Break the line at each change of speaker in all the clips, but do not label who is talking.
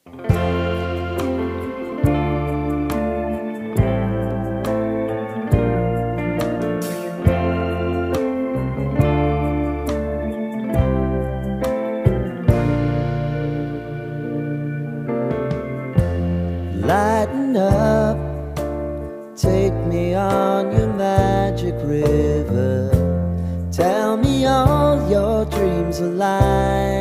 Lighten up, take me on your magic river. Tell me all your dreams align.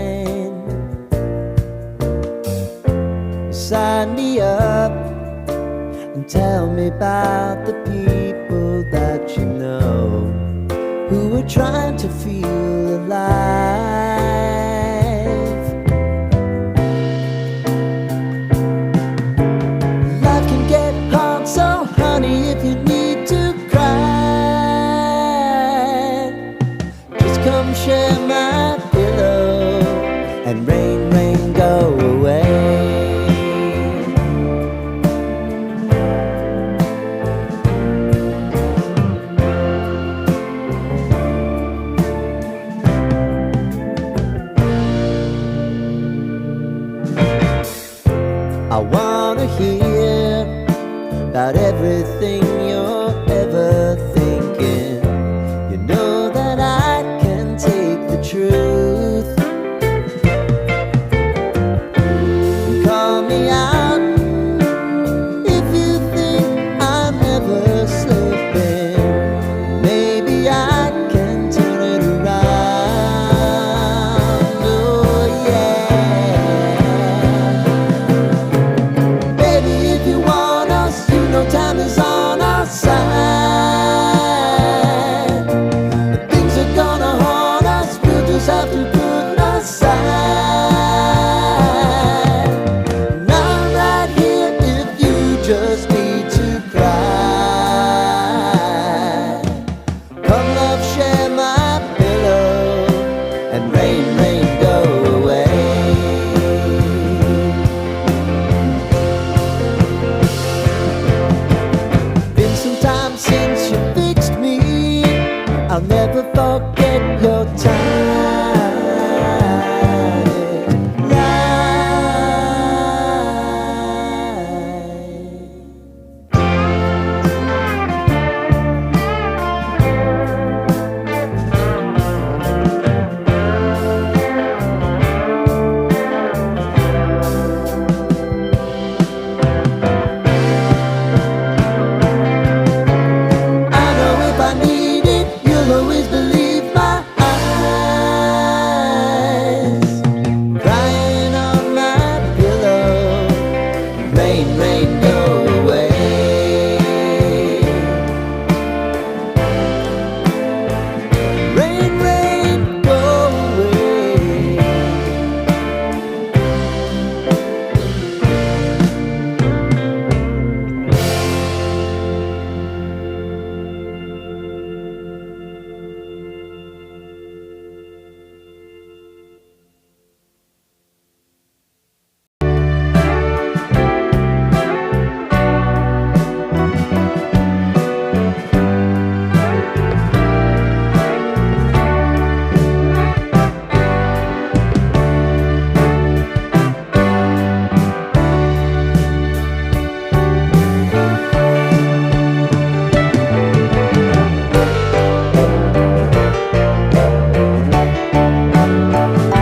Sign me up and tell me about the people that you know who are trying to feel alive. Life can get hard, so honey, if you need to cry, just come share my pillow and rain, rain, go away. I wanna hear about everything you're ever thinking. You know that I can take the truth. Call me out if you think I'm ever slipping. Maybe I can turn it around. Oh yeah. Baby, if you want us, you know time is on our side. If things are gonna haunt us, we'll just have to put aside. And I'm right here if you just need to cry. Come love, share my pillow and rain, rain.